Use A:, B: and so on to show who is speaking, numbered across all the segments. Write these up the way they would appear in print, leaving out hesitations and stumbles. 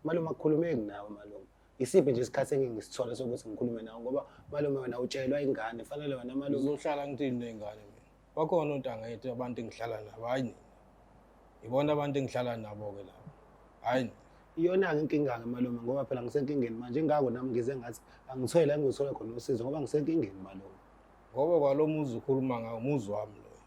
A: malume akukhulumeki nawe malume. Isiphi nje isikhathi engingisithola sokuthi ngikhulume nawe ngoba malume wena utshelwa ingane fanele wena malume
B: Ngizohlala ngithini ney'ngane mina. Bakhona ontangayethu abantu engihlala nabo, hhayi nina. Ibona abantu engihlala nabo-ke labo, hhayi nina.
A: iyona-ke inkinga-ke malume ngoba phela ngisenkingeni manje ingako nami ngize ngathi angithole la engizothola khona usizo ngoba ngisenkingeni malume.
B: Ngoba kwalo muzi ukhuluma ngawo umuzi wami loyo.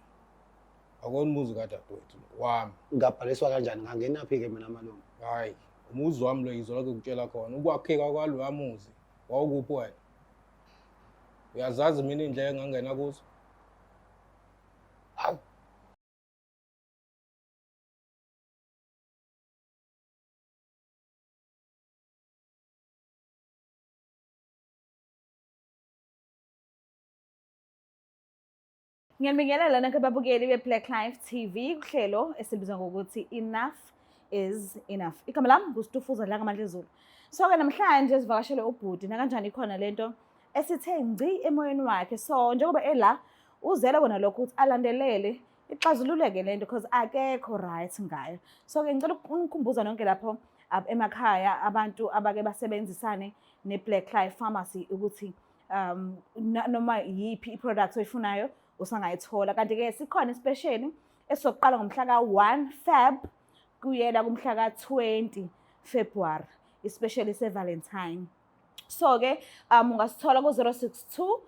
B: Akona umuzi kadadewethu wami.
A: Ngabhaliswa kanjani ngangenaphi-ke mina malume?
B: Hhayi, umuzi wami lo ngizolokhu ngikutshela khona. Ukwakheka kwaloya muzi wawukuphi wena? Uyazazi mina iy'ndlela engangena kuzo?
A: Hawu.
C: Ngiyabingelela lonke ababukeli be-Black Life TV kuhlelo esibizwa ngokuthi Enough is Enough. Igama lami nguStufuza la ngamandla ezulu. So-ke namhlanje sivakashele ubhuti nakanjani ikhona lento esithe ngci emoyeni wakhe. So njengoba ela uzela kona lokho ukuthi alandelele ixazululeke lento because akekho right ngayo. So-ke ngicela ukukhumbuza nonke lapho emakhaya abantu abake basebenzisane ne-Black Life Pharmacy ukuthi noma yiphi i-product oyifunayo usangayithola. Kanti-ke sikhona especially esizoqala ngomhla ka-1 Feb kuyela kumhla ka-20 February, especially se-Valentine. So-ke ungasithola ku-062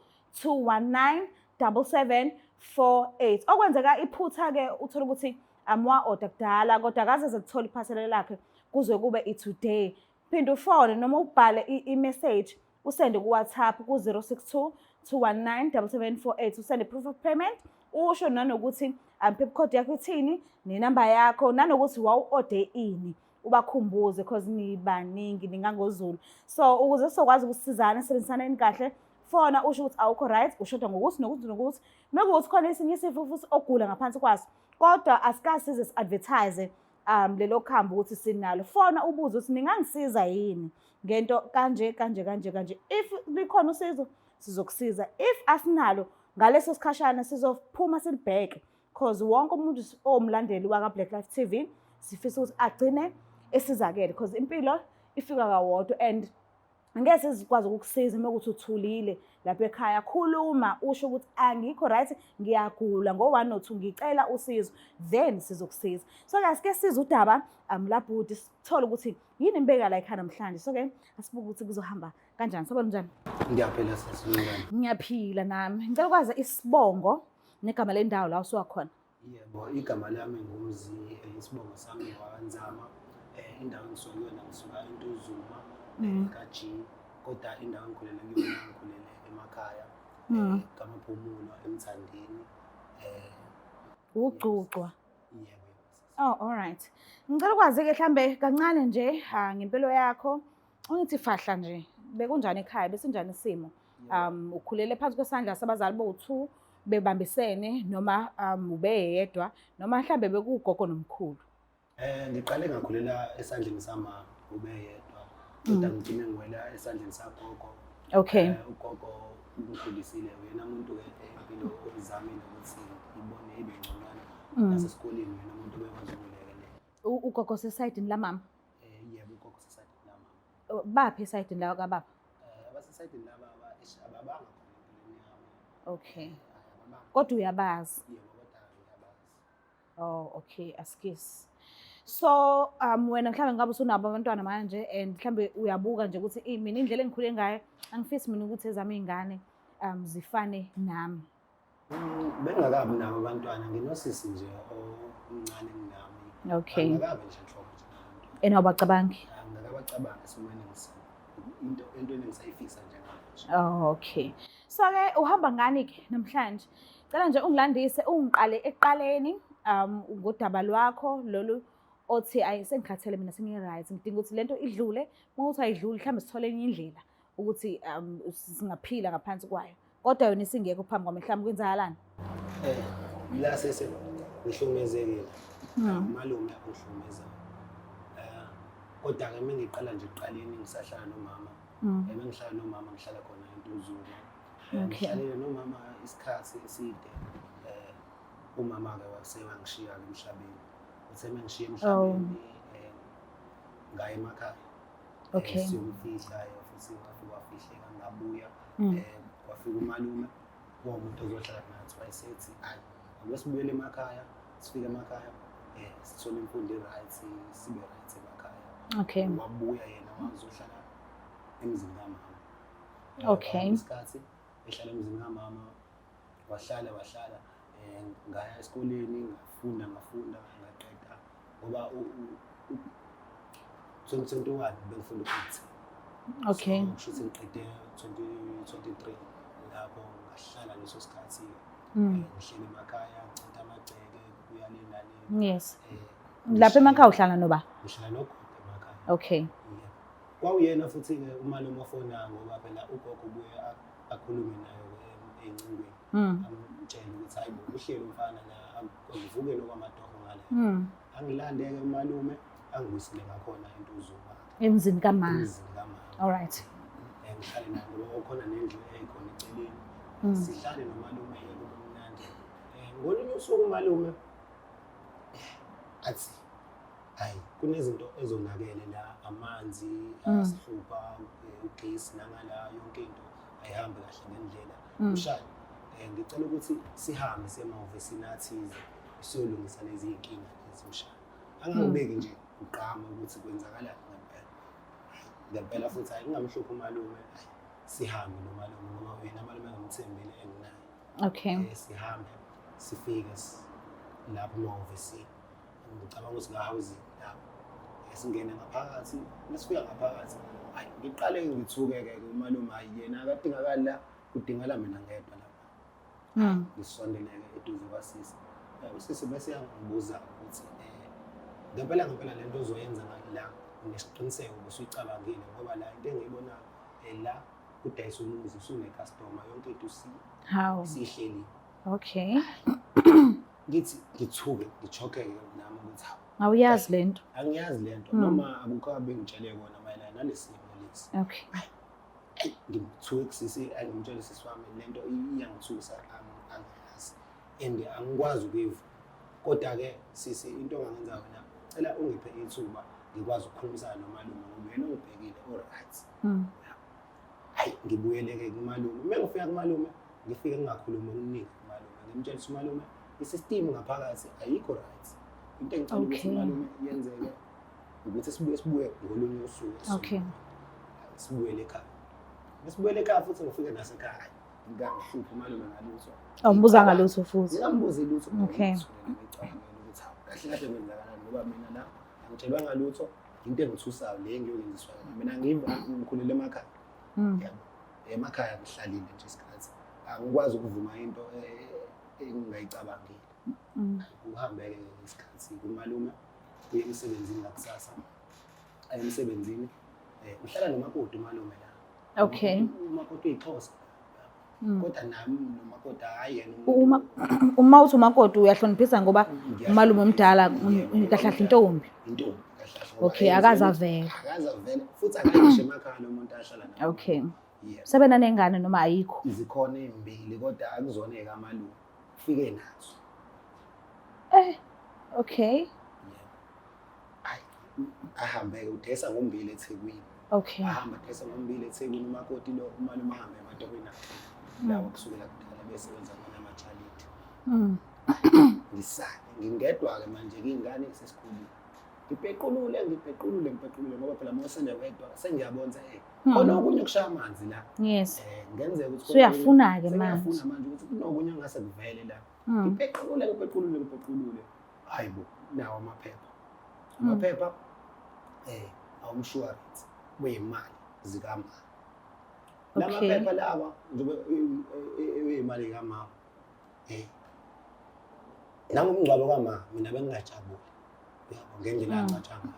C: 219 7748. Okwenzeka iphutha-ke uthola ukuthi wa-order kudala kodwa akaze kuthola iphasela lakhe kuze kube i-today. Phinde ufone noma ubhale i-message usende ku-WhatsApp ku-062 219 7748 usende proof of payment usho nanokuthi paper code yakho ithini nenamba yakho nanokuthi wawu-ode ini ubakhumbuze because nibaningi ningangozulu. So ukuze sizokwazi ukusizana sisebenzisane kahle fona usho ukuthi awukho right ushoda ngokuthi nokuthi nokuthi mekuthi khona esinye isifo futhi ogula ngaphansi kwaso kodwa asikasize si-advertise lelo khambo ukuthi sinalo fona ubuze ukuthi ningangisiza yini ngento kanje kanje kanje kanje. If likhona usizo sizokusiza, if asinalo ngaleso sikhashana sizophuma silibheke because wonke umuntu omlandeli waka-Black Life TV sifisa ukuthi agcine esizakele because impilo ifika kawodwa and ngeke sizikwazi ukukusiza mekuthi uthulile lapha ekhaya khuluma usho ukuthi angikho right ngiyagula ngo-1 no 2 ngicela usizo then sizokusiza. So-ke asike siza udaba labhuti sithole ukuthi yini imbeka la ekhaya namhlanje. So-ke asibuke ukuthi kuzohamba kanjani. Sobona njani?
A: Ngiyaphila sasizulwane.
C: Ngiyaphila nami. Ngicela ukwazi isibongo negama lendawo la usuwakhona.
A: Yebo, igama lami nguMzi, isibongo sami waNzama. Indawo engisuka kuyona ngisuka eNtuzuma kaJi kodwa indawo engikhulele kuyona ngikhulele emakhaya kaMaphumulo eMthandeni
C: uGcucwa.
A: Yebo.
C: Oh, all right. Ngicela ukwazi-ke mhlambe kancane nje ngempilo yakho. Ungithi fahla nje bekunjani ekhaya besinjani isimo? Ukhulele phansi kwesandla sabazali bo-2 bebambisene noma ubeyedwa noma mhlambe bekugogo nomkhulu?
A: Ngiqale ngakhulela esandleni sama ubeyedwa kodwa ngigcine ngiwela esandleni sagogo.
C: Okay.
A: Ugogo ungikhulisile yena umuntu-ke empilo ozamile ukuthi ibone ibe ngconywana nasesikoleni yena umuntu bekwazi ukulekelela.
C: Ugogo sesayidini lamama?
A: Yebo, ugogo sesayidini lamama.
C: Baphi esayidini lawa kababa?
A: Abasesayidini laba ababanga khona empilweni yami.
C: Okay. Kodwa uyabazi?
A: Yebo, kodwa ngiyabazi.
C: Oh, okay, askisi. So wena mhlambe ngabe usunabo abantwana manje and mhlambe uyabuka nje ukuthi mina indlela engikhule ngayo angifisi mina ukuthi ezami izingane zifane nami.
A: Bengakabi nabo abantwana nginosisi nje omncane kunami.
C: Okay.
A: Angakabi nje nhlobo nje.
C: Awubacabangi?
A: Angakabacabangi simane into engisayifisa njengamanje.
C: Oh, okay. So-ke uhamba ngani-ke namhlanje? Cela nje ungilandise ungiqale ekuqaleni ngodaba lwakho lolu othi sengikhathele mina sengi-right ngidinga ukuthi lento idlule uma uthi ayidluli mhlawumbe sithole enye indlela ukuthi singaphila ngaphansi kwayo kodwa yona isingekho phambi kwami mhlawumbe kwenzakalani?
A: La sese ngihlukumezekile. Malume uhlumeza. Kodwa-ke mengiqala nje ekuqaleni ngisahlala nomama. Mengihlala nomama ngihlala khona eNtuzuma. Ngihlalele nomama isikhathi eside. Umama-ke wasewangishiya-ke emhlabeni. Uthe mengishiya emhlabeni ngaya emakhaya.
C: Okay.
A: siyomfihla futhi wafika wafihleka ngabuya
C: Mm.
A: kwafika umalume umuntu ozohlala nathi wayesethi hayi ake sibuyele emakhaya sifike emakhaya sithole imfundo right sibe right emakhaya
C: Okay.
A: wabuya yena wazohlala emzini kamama
C: Okay.
A: isikhathi ehlala emzini kamama wahlala ngaya esikoleni ngafunda ngaqeda ngoba 2021 bengifunda ukuthi
C: Okay.
A: kusho ukuthi ngiqede 2023 lapho ngahlala leso sikhathi
C: Mm.
A: ngihlele emakhaya ngicitha amagceke kuya le nale
C: Yes. Lapha emakhaya uhlala noba?
A: ngihlala nogogo emakhaya.
C: Okay.
A: Yeah. Kwawuyena futhi-ke umalume ofonayo ngoba phela ugogo ubuye akhulume nayo ey'ncingweni
C: Mm.
A: amtshele ukuthi hayi bo uhleli umfana la angivukele okwamatoho ngale
C: Mm.
A: angilande-ke umalume angibuyisele ngakhona intuzuma
C: Emzini kamama.
A: emzini kamama.
C: All right.
A: Ngihlale naye ngoba kukhona nendlu eyikhona eceleni
C: Mm.
A: sihlale nomalume-ke kube mnandi. Ngolunye usuku umalume athi hayi kunezinto ezonakele la amanzi asihlupha ugesi nangala yonke into ayihambi kahle ngendlela ushaya ngicela ukuthi sihambe semahhovisini athize siyolungisa lezi iy'nkinga ezimshaya angangibeki nje ugqama ukuthi kwenzakalani ngempela futhi hayi ngingamhluphi umalume sihambe nomalume ngoba yena malume engimthembile enginaye.
C: Okay.
A: Sihambe sifike lapho emahhovisini ngicabanga ukuthi nga-housing lapho singene ngaphakathi masifika ngaphakathi hayi ngiqale ngithuke-ke umalume hayi yena akadingakali la kudingala mina ngedwa lapha.
C: Mm.
A: Ngisondeleke eduze kwasisi usisi bese yangibuza ukuthi ngempela le nto ozoyenza la unesiqiniseko usuyicabangile ngoba la into engiyibona la udayisa umuzi usune-customer yonke into
C: How?
A: sihleli.
C: Okay.
A: Ngithi ngithuke ngijokeke nami ukuthi hawu
C: Awuyazi lento.
A: angiyazi lento noma akukho abengitshele kona mayelana nalesimo lesi.
C: Okay.
A: Ngithuke kusisi angimtshele sisi wami lento iyangithusa angiyazi and angikwazi ukuyiva kodwa-ke sisi into ongangenza wena cela ungiphe ithuba ngikwazi ukukhulumisana nomalume ngoba yena ungibhekile all-right.
C: Mm.
A: Hayi ngibuyele-ke kumalume uma ngifika kumalume ngifike ngingakhulumi okuningi kumalume ngimtshela ukuthi umalume i-system ngaphakathi ayikho right. Into engicela ukuthi umalume yenzeke ukuthi sibuye ngolunye usuku.
C: Okay.
A: Sibuyele ekhaya. Sibuyele ekhaya futhi ngifike nasekhaya. Ngingahluphi umalume ngalutho.
C: Awumbuza ngalutho futhi.
A: Ngingambuzi lutho.
C: Okay.
A: Ngicabangela ukuthi hawu kahle kahle kwenzakalani ngoba mina la angitshelwa ngalutho into engithusayo le ngiyokenziswa mina ngikhulele emakhaya. Yabo. Emakhaya ngihlalile nje isikhathi. Angikwazi ukuvuma into engingayicabangeli. Uhambe-ke isikhathi kumalume uye emsebenzini ngakusasa. Emsebenzini uhlala nomakoti umalume la.
C: Okay.
A: Umakoti uyixhosa. Kodwa nami nomakoti hayi yena
C: Uma uthi umakoti uyahloniphisa ngoba umalume omdala kahlahla intombi.
A: intombi kahlahla.
C: Okay, akazavela.
A: Akazavela futhi akayisho emakhaya lo muntu ahlala naye.
C: Okay.
A: Yeah.
C: Sebena nengane noma ayikho?
A: Izikhona ezimbili kodwa akuzona ekaMalume. Ufike nazo.
C: Okay.
A: Hayi ahambe udesa ngombili eThekwini.
C: Okay.
A: Ahamba udesa ngombili eThekwini umakoti lo umalume ahambe eMatokwini. Lawa kusukela kudala besebenza khona ama-charity. Ngisale ngingedwa-ke manje ingane sesikhulile. Ngipequlule ngoba phela uma usele wedwa sengiyabona khona okunye kushaya amanzi la.
C: Yes.
A: Ngenzeka ukuthi
C: Suyafuna-ke manje.
A: Sengiyafuna manje ukuthi kunokunye ngase kuvele la. Ngipequlule. Hayi bo, nawo amaphepha. Amaphepha awumshwarensi wey'mali zikamama. La maphepha lawa njengoba wey'mali kamama. Nangomngcwabo kamama mina bengingajabuli. Yabo ngendlela angicatshanga.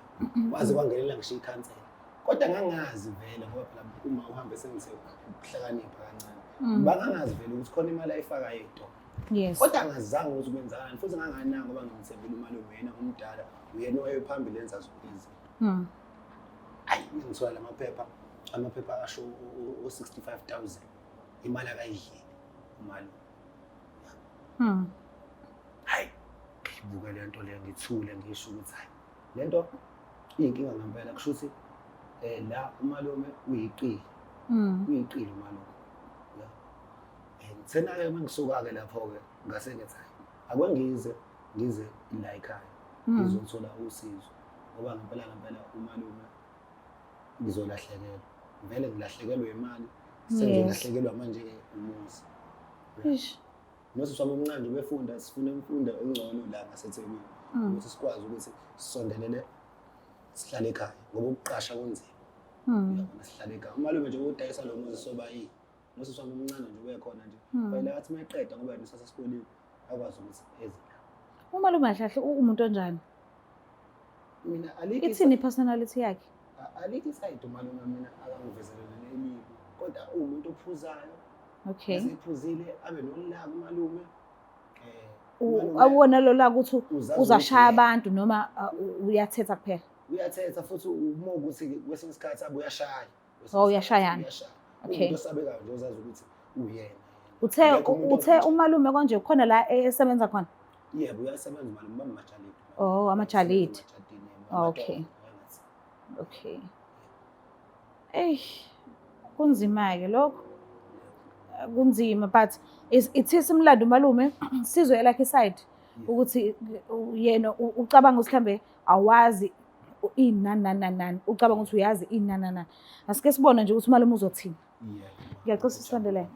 A: Kwaze kwangelela ngisho ikhansela. Kodwa ngangazi vele ngoba phela uma uhambe sengise ukuhlakanipha kancane. Bangangazi vele ukuthi khona imali ayifaka yedwa.
C: Yes.
A: Kodwa angazange ukuthi kwenzakani futhi ngangananga ngoba ngimthembele umalume yena umdala uyena owayephambili enza zonke izinto. Hayi ngithola amaphepha asho u-65,000 imali akayidlile umalume. Hayi ngibuke le nto le ngithule ngisho ukuthi hayi le nto iyinkinga ngempela kusho ukuthi la umalume uyiqili. Uyiqili umalume. Ya. Ngithena-ke mengisuka-ke lapho-ke ngase ngithi hayi akwengize ngize la ekhaya ngizothola usizo ngoba ngempela umalume ngizolahlekelwa. Vele ngilahlekelwe imali sengizolahlekelwa manje-ke umuzi.
C: Eish.
A: Nosisi wami omncane befunda sifuna imfundo engcono la ngaseThekwini ukuthi sikwazi ukuthi sisondelele sihlale ekhaya ngoba ukuqasha kunzima. Uyabona sihlale ekhaya. Umalume nje udayisa lo muzi sobayini. Nosisi wami omncane nje ubekhona nje. Phela athi mayeqeda ngoba yena usasesikoleni akwazi ukuthi eze la.
C: Umalume kahle umuntu onjani?
A: Mina alithi
C: Ithini i-personality yakhe?
A: alithi side umalume mina akangivezelele elibi kodwa umuntu ophuzayo.
C: Okay.
A: Esephuzile abe nolaka umalume.
C: Awona lo la ukuthi
A: Uzazi
C: uzashaya
A: ukuthi-
C: abantu noma uyathetha kuphela.
A: Uyathetha futhi uma ukuthi kwesinye isikhathi abe uyashaya.
C: Oh, uyashayana.
A: Uyashaya.
C: Okay.
A: Umuntu osabekayo nje ozazi ukuthi uyena.
C: Uthe
A: Akekho umuntu
C: uthe
A: ongathi-
C: umalume konje khona la esebenza khona.
A: Yebo uyasebenza umalume bamajalidi.
C: Oh, amajalidi.
A: Amajadini,
C: Okay.
A: amadoda,
C: Okay. Kunzima-ke lokho. Kunzima but ithisa imlando umalume sizwe elakhe side ukuthi yena ucabanga ukuthi mhlambe awazi inani ucabanga ukuthi uyazi inani. Asike sibone nje ukuthi umalume uzothini.
A: Yebo.
C: Ngiyacela sisondelene.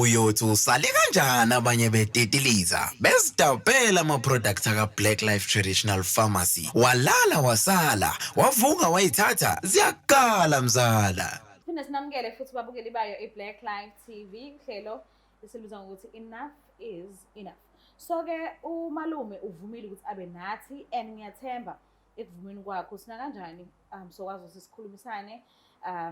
D: Uyothi usale kanjani abanye betetiliza besidabela ama-products aka-Black Life Traditional Pharmacy walala wasala wavuka wayithatha ziyakala mzala.
C: Phinde sinamukele futhi babukeli bayo iBlack Life TV uhlelo esilibiza ngokuthi enough is enough. So-ke umalume uvumile ukuthi abe nathi and ngiyathemba ekuvumeni kwakho sina kanjani sokwazi ukuthi sikhulumisane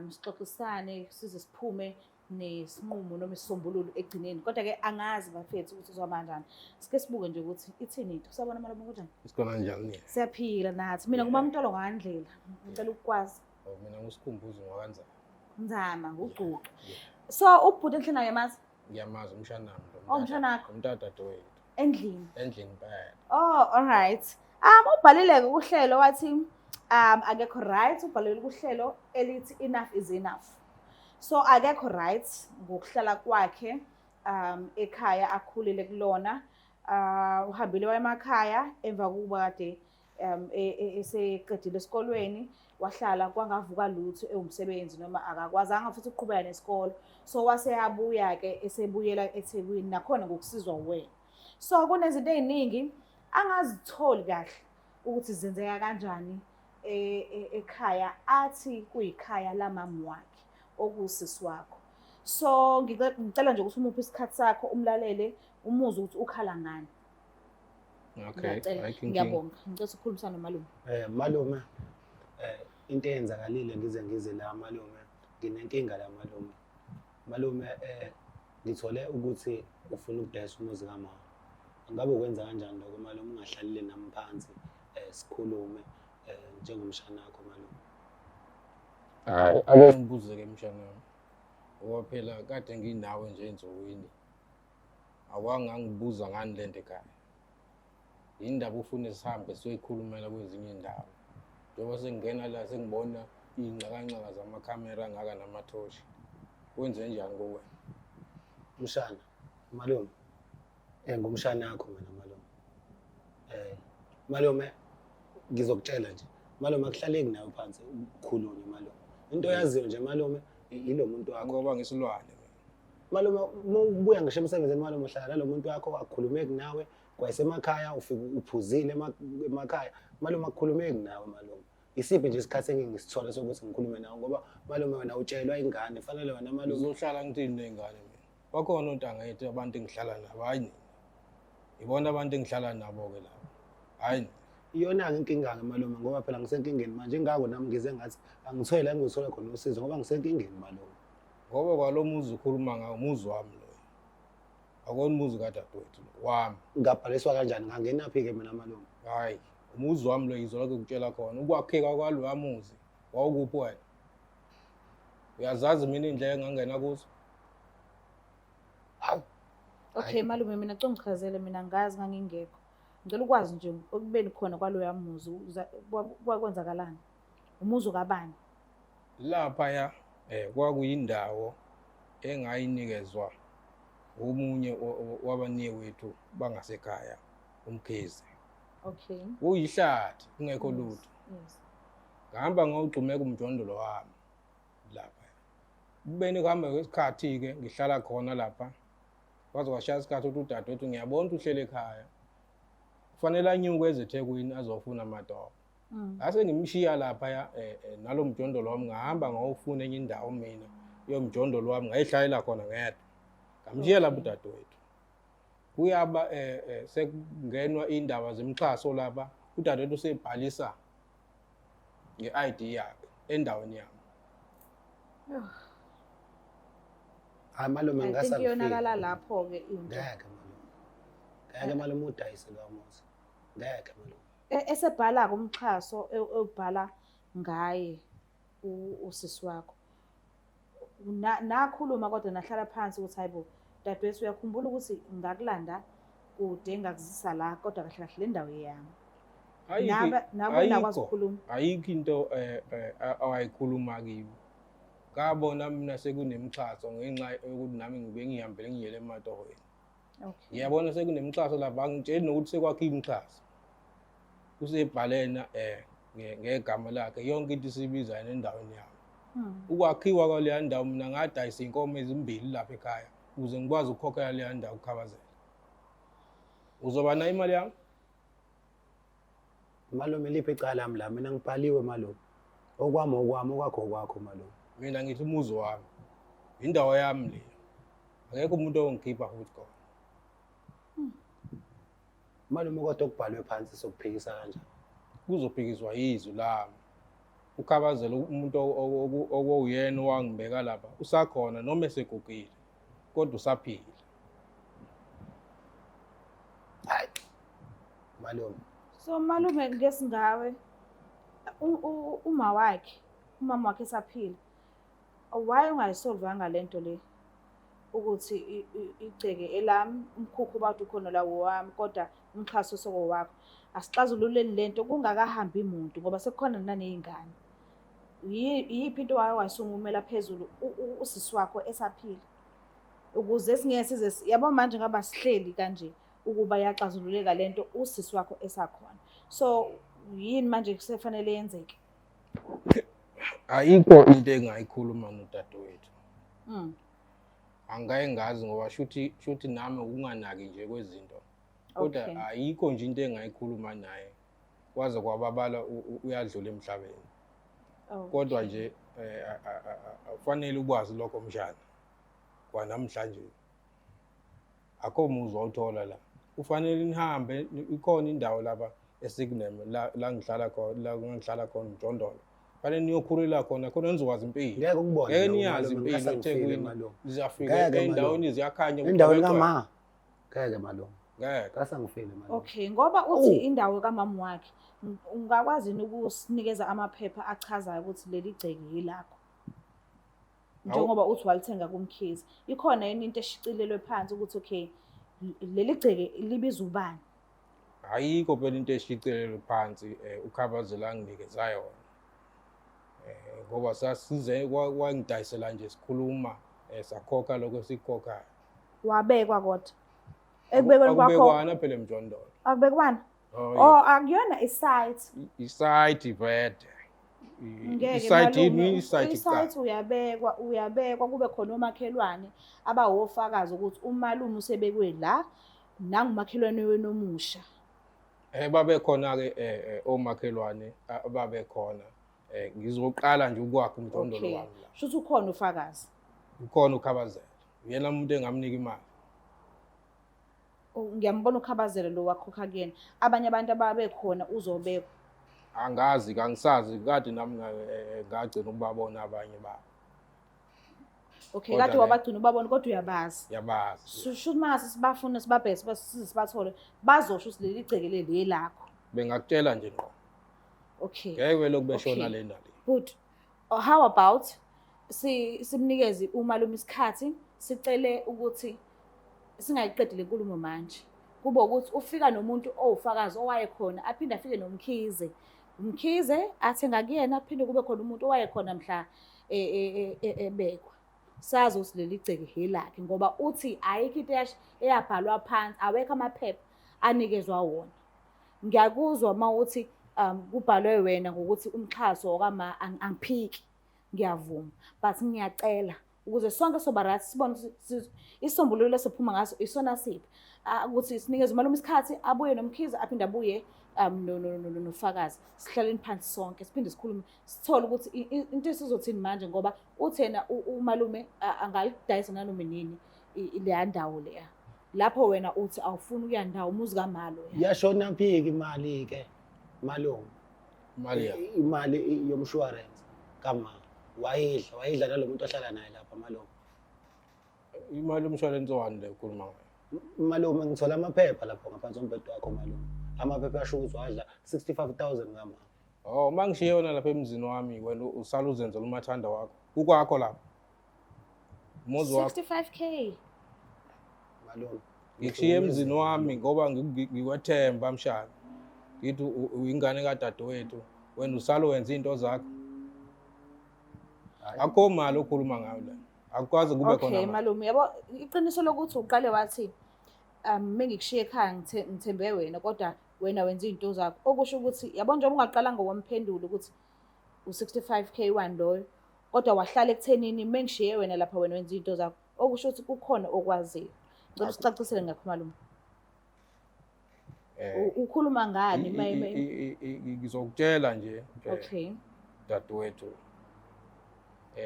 C: sixoxisane size siphume nesinqumo noma isisombululo egcineni. Kodwa-ke angazi bafethu ukuthi uzoba kanjani. Sike sibuke nje ukuthi ithini into. Usabona umalume kunjani?
B: Isikhona njani?
C: Siyaphila nathi. Mina ngumamntolo ngandlela. Ngicela ukukwazi.
B: Mina ngusikhumbuzo ngwakanzana.
C: Nzama ugcuqu. So ubhuti endlini naye mazi
B: Ngiyamazi umshanami lo.
C: Oh, umshanakho.
B: Umtata wethu.
C: endlini.
B: Endlini phela.
C: Oh, all right. Ubhalile kuhlelo wathi akekho right, ubhalile kuhlelo elithi enough is enough. So akekho right ngokuhlala kwakhe ekhaya akhulile kulona. Uhambile emakhaya emva kokuba kade eseqedile esikolweni wahlala kwangavuka lutho ewumsebenzi noma akakwazanga futhi ukuqhubeka nesikolo. So waseyabuya ke esebuyela eThekwini nakhona ngokusizwa wena. So kunezinto eziningi angazitholi kahle ukuthi zenzeka kanjani ekhaya athi kuyikhaya lamama wakhe okusisi wakho. So ngicela nje ukuthi umuphe isikhathi sakho umlalele umuzwe ukuthi ukhala ngani.
B: Okay.
C: Ngiyabonga. Ngicela ukukhulumisana nomalume.
A: Malume into eyenzakalile ngize la malume nginenkinga la malume. Malume ngithole ukuthi ufuna ukudayisa umuzi kamama. Ngabe ukwenza kanjani lokho malume ungahlalile nami phansi sikhulume njengomshana wakho malume?
B: Hayi, ake ngibuze-ke mshanami. Ngoba phela kade nginawe nje ensukwini. Awangangibuza ngani lento ekhaya. Indaba ufune sihambe siyoyikhulumela kwezinye indawo. Njengoba sengingena la sengibona iy'ngxakanxaka zamakhamera angaka namathoshi. Wenze njani kuwe?
A: Mshana, malume. Ngumshana wakho mina malume. Malume ngizokutshela nje. Malume akuhlaleki nawe phansi ukukhulunywe malume. Into oyaziyo nje malume yilo muntu wakho.
B: Ngoba ngisilwane mina.
A: Malume uma ubuya ngisho emsebenzini malume uhlala nalo muntu wakho akukhulumeki nawe kwasemakhaya ufike uphuzile emakhaya malume akukhulumeki nawe malume. Isiphi nje isikhathi engisithola sokuthi ngikhulume nawe ngoba malume wena utshelwa ingane fanele wena malume
B: Uzohlala ngithini ney'ngane mina? Bakhona ontanga yethu abantu engihlala nabo, hayi nina. Ibona abantu engihlala nabo-ke labo, hayi nina.
A: iyona-ke inkinga-ke malume ngoba phela ngisenkingeni manje ingako nami ngize ngathi angithole la engizothola khona usizo ngoba ngisenkingeni malume.
B: Ngoba kwalo muzi ukhuluma ngawo umuzi wami loyo. Akona umuzi kadadewethu lo, wami.
A: Ngabhaliswa kanjani ngangenaphi-ke mina malume?
B: Hayi, umuzi wami lo ngizolokhu ngikutshela khona. Ukwakheka kwaloya muzi wawukuphi wena? Uyazazi mina iy'ndlela engangena kuzo?
A: Hawu.
C: Okay malume mina cela ngichazele mina ngazi ngangingekho. ngicela ukwazi nje okubeni khona kwaloya muzi kwakwenzakalani, umuzi kabani?
B: Laphaya kwakuyindawo engayinikezwa omunye wabanewethu bangasekhaya, umkhezi.
C: Okay.
B: Kuyihlathi kungekho
C: Yes,
B: lutho.
C: yes.
B: Ngihamba ngawugxumeka umjondolo wami lapha. Kubeni kuhamba kwesikhathi-ke ngihlala khona lapha. Kwaze kwashaya isikhathi ukuthi udadewethu ngiyabona ukuthi uhlele ekhaya. Kufanele anyuke eze eThekwini azofuna amatoho. Ngase ngimshiya laphaya nalo mjondolo wami ngahamba ngawufuna enye indawo mina yomjondolo wami ngayihlalela khona ngedwa. Ngamshiya lapha udadewethu. Kuyaba sekungenwa indaba zemixhaso lapha udadewethu usebhalisa nge-ID yakhe endaweni yami.
A: Hayi malume
C: I think iyonakala
A: ngasangifile.
C: lapho-ke into.
A: Ngeke malume. Ngeke malume udayise lo muzi. Ngeke malume.
C: Esebhala-ke umxhaso ebhala ngaye usisi wakho. Nakhuluma kodwa nahlala phansi ukuthi hayibo dadewethu uyakhumbula ukuthi ngakulanda kude ngakuzisa la kodwa kahle kahle le ndawo yami. Nabe nakwazi ukukhuluma.
B: Ayikho into awayikhuluma kimi. Ngabona mina sekunemixhaso ngenxa yokuthi nami ngibe ngihambele ngiyele ematohweni.
C: Okay.
B: Ngiyabona sekunemixhaso lapha angitsheli nokuthi sekwakhe imixhaso. Usebhalena ngegama lakhe yonke into isibiza endaweni yami. Ukwakhiwa kwaleya ndawo mina ngadayisa inkomo ezimbili lapha ekhaya ukuze ngikwazi ukukhokhela leya ndawo ukukhabazela. Uzoba nayo imali yami?
A: Malume liphi icala lami la mina ngibhaliwe malume. Okwami okwakho okwakho malume.
B: Mina ngithi umuzi wami. Indawo yami le. Akekho umuntu ongikhipha futhi khona.
A: Malume kodwa okubhalwe phansi sokuphikisa kanjani?
B: Kuzophikiswa izwi lami. Ukhabazela umuntu okuyena owangibeka lapha usakhona noma esegugile kodwa usaphila.
A: Hayi. Malume.
C: So malume ngesingawe umama wakhe esaphila. Why ungayisolvanga lento le? Ukuthi igceke elami umkhukhu bathi ukhona la wami kodwa umxhaso soko wakho. Asixazulule lento kungakahambi umuntu ngoba sekukhona nanezingane. Yiphi into wayisungumela phezulu usisi wakho esaphila. Ukuze singeke size yabo manje ngaba sihleli kanje ukuba yaxazululeka lento usisi wakho esakhona. So yini manje kusefanele yenzeke?
B: Ayikho into engayikhuluma nodadewethu. Angeke ngazi ngoba shuthi nami ukunganaki nje kwezinto. Kodwa ayikho nje into engayikhuluma naye. Kwaze kwababala uyadlula emhlabeni. Kodwa nje kufanele ukwazi lokho mshana. Kwanamhlanje akho muzi awuthola la. Kufanele nihambe ikhona indawo lapha eSignum la ngihlala khona la ngihlala khona uMjondolo. Kufanele niyokhulela khona nizokwazi impilo.
A: Ngeke ukubone.
B: Ngeke niyazi impilo eThekwini. Nizafika endaweni ziyakhanya
A: endaweni kama. Ngeke malume.
B: Ngeke.
A: Ngasangifile malume.
C: Okay, ngoba uthi indawo kamama wakhe ungakwazi ukusinikeza amaphepha achazayo ukuthi leli gceke yilakho. Njengoba uthi walithenga kumkhizi. Ikhona yini into eshicilelwe phansi ukuthi okay leli gceke libiza ubani?
B: Ayikho phela into eshicilelwe phansi ukhabazela nginikeza yona. Ngoba sasize kwangidayisela nje sikhuluma sakhokha lokho sikhokhayo.
C: Wabekwa kodwa. Ekubekweni kwakho.
B: Akubekwana phela eMjondolo.
C: Akubekwana? Akuyona isite.
B: Isite vete.
C: Isite uyabekwa kube khona omakhelwane abawofakazi ukuthi umalume usebekwe la nangumakhelwane wenomusha.
B: Babe khona ke omakhelwane ababe khona. Ngizoqala nje ukwakha uMjondolo wami la.
C: Shuthi ukhona ufakazi.
B: Ukhona ukhabazela. Uyena umuntu engamnika imali.
C: Ngiyambona ukhabazela lo wakhokha kuyena. Abanye abantu ababe khona uzobekwa.
B: Angazi kangisazi kade nami ngagcina ukubabona abanye babo.
C: Okay, kade wabagcina ubabona kodwa uyabazi.
B: Yabazi.
C: Shuthi mase sibafuna sibabhese sibathole bazosho ukuthi leli gceke leli lakho.
B: Bengakutshela nje ngqo.
C: Okay.
B: Ngeke lokubeshona le ndaba.
C: Good. How about simnikeze umalume isikhathi sicele ukuthi singayiqedi lenkulumo manje. kube ukuthi ufika nomuntu owufakazi owayekhona aphinde afike nomkhize. Umkhize athenga kuyena aphinde kube khona umuntu owayekhona mhla ebekwa. Sazi ukuthi leli gceke elakhe ngoba uthi ayikho into eyabhalwa phansi, awekho amaphepha anikezwa wona. Ngiyakuzwa uma uthi kubhalwe wena ngokuthi umxhaso okama angiphiki, ngiyavuma, but ngiyacela ukuze sonke soba right sibone isisombululo esiphuma ngaso isona siphi, ukuthi sinikeze umalume isikhathi abuye nomkhize aphinde abuye nofakazi, sihlaleni phansi sonke siphinde sikhulume sithole ukuthi into esizothini manje ngoba uthena umalume angalidayisa nanoma nini leya ndawo leya. Lapho wena uthi awufuni ukuya ndawo umuzi kamalo.
A: Yashona phiki imali ke malume. Imali yomshwarensi kama wayidla nalomuntu ohlala naye lapha malume.
B: Imali yomshwarensi wani le ukhuluma ngayo?
A: Malume ngithola amaphepha lapho ngaphansi kombhede wakho malume. Amaphepha asho ukuthi wadla 65,000 ngama.
B: Oh, mangishiye yona lapha emzini wami wena usala uzenzela umathanda wakho. Ukwakho lapha. Umuzi wakho
C: 65k.
A: Malume.
B: Ngikushiye emzini wami ngoba ngikwethemba mshana. Ngithi uyingane kadadewethu wena usala wenza into zakho. Akho mali okhuluma ngayo la. Akukwazi kube khona.
C: Okay malume, yabo iqiniso lokuthi uqale wathi mengikushiye ekhaya ngithembe wena kodwa wena wenza izinto zakho. Okusho ukuthi yabo nje ungaqala ngokwemphendulo ukuthi u65k wani loyo kodwa wahlala ekuthenini mengishiye wena lapha wena wenza izinto zakho. Okusho ukuthi kukhona okwaziyo. Ngicela usicacisele ngakho malume. Ukhuluma ngani
B: ngizokutshela nje.
C: Okay.
B: Dadewethu.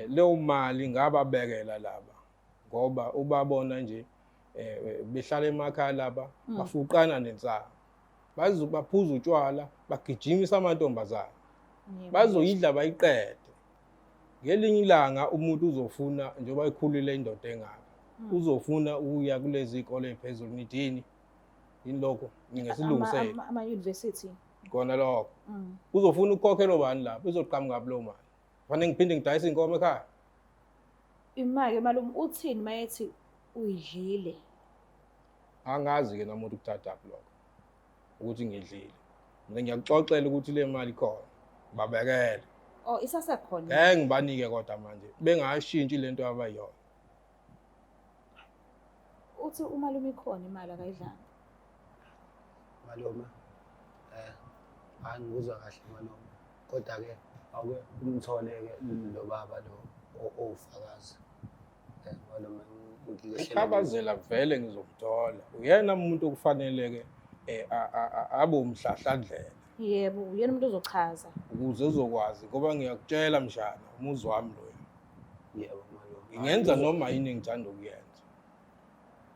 B: Leyo mali ngababekela laba ngoba ubabona nje behlala emakhaya laba bafuqana nensana. Baphuza utshwala, bagijimisa amantombazana. Bazoyidla bayiqede. Ngelinye ilanga umuntu uzofuna njengoba ikhulile indoda engaka. Uzofuna ukuya kulezi izikole eziphezulu nidini inloko ngesilungisele
C: ama-university
B: kona lokho. Uzofuna ukukhokhela bani lapho uzoqhamuka kulo mali. Fanele ngiphinde ngidayise inkomo ekhaya.
C: Imali malume uthini mayethi uyidlile?
B: Angazi ke namuntu ukuthatha lokho ukuthi ngidlile. Mina ngiyakuxoxela ukuthi le mali khona babekele.
C: Oh isasekhona.
B: Ngibanike kodwa manje bengashintshi lento abayiyona.
C: Uthi umalume ikhona imali akayidlanga.
A: Malume angikuzwa kahle malume kodwa ke awuke umthole ke lo baba lo owufakazi. Malume
B: ngikhabazela vele ngizokuthola. Uyena umuntu okufanele ke abe umhlahlandlela.
C: Yebo, uyena umuntu ozochaza.
B: Ukuze uzokwazi ngoba ngiyakutshela mshana umuzi wami loyo.
A: Yebo malume.
B: Ngingenza noma yini engithanda ukuyenza.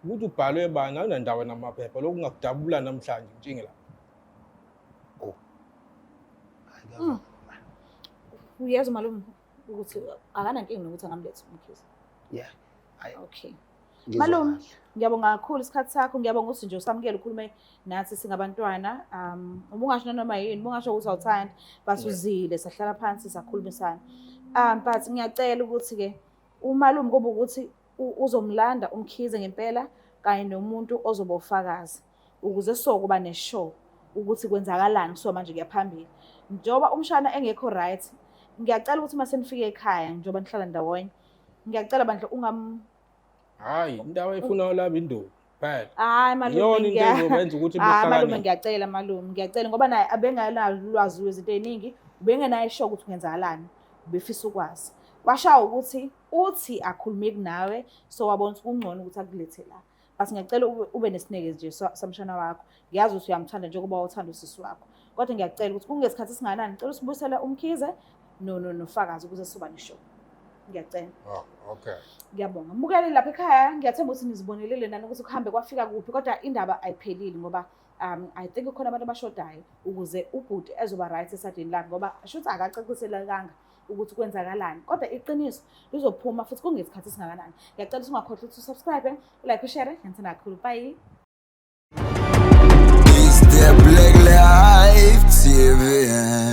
B: Ukuthi ubhalwe bani awunandawo namaphepha lokungakudabula namhlanje ntshinge la.
C: Uyezwa malume ukuthi akanankinga nokuthi angamlethe umkhize.
A: Yeah.
C: Okay. Malume, ngiyabonga kakhulu isikhathi sakho, ngiyabonga ukuthi nje usamukele ukhulume nathi singabantwana. Ubungasho noma yini, bungasho ukuthi awuthandi, basuzile sahlala phansi sakhulumisana. But ngiyacela ukuthi ke umalume kube ukuthi uzomlanda umkhize ngempela kanye nomuntu ozoba ufakazi ukuze sokuba neshow ukuthi kwenzakalani so manje kuyaphambili. Njoba umshana engekho right, ngiyacela ukuthi mase nifike ekhaya njoba nihlala ndawonye. Ngiyacela bandle
B: hayi indawo efuna laba indoda phela.
C: Hayi malume
B: yona into ezobenza ukuthi behlakane.
C: Malume ngiyacela malume, ngiyacela ngoba naye abengenalo ulwazi lwezinto eziningi, ubengenayo show ukuthi kwenzakalani, ubefisa ukwazi. Washawa ukuthi uthi akhulume kunawe so wabona ukuthi kungcono ukuthi akulethe la. Basi ngiyacela ube nesineke nje samshana wakho. Ngiyazi ukuthi uyamthanda njengoba uthanda usisi wakho. Kodwa ngiyacela ukuthi kungesikhathi singanani, ngicela usibuyisele umkhize nofakazi ukuze sizoba neshow. Ngiyacela.
B: Okay.
C: Ngiyabonga. Mbukele lapha ekhaya, ngiyathemba ukuthi nizibonelele nani ukuthi kuhambe kwafika kuphi kodwa indaba ayiphelile ngoba I think khona abantu abashodayo ukuze ubhuti ezoba right esadini lakhe ngoba shuthi akacaciselekanga ukuthi kwenzakalani kodwa iqiniso lizophuma futhi kungesikhathi singakanani. Ngiyacela ukuthi ungakhohlwa ukuthi subscribe, like, share, ngithanda kakhulu. Bye.
D: It's the Black Life TV.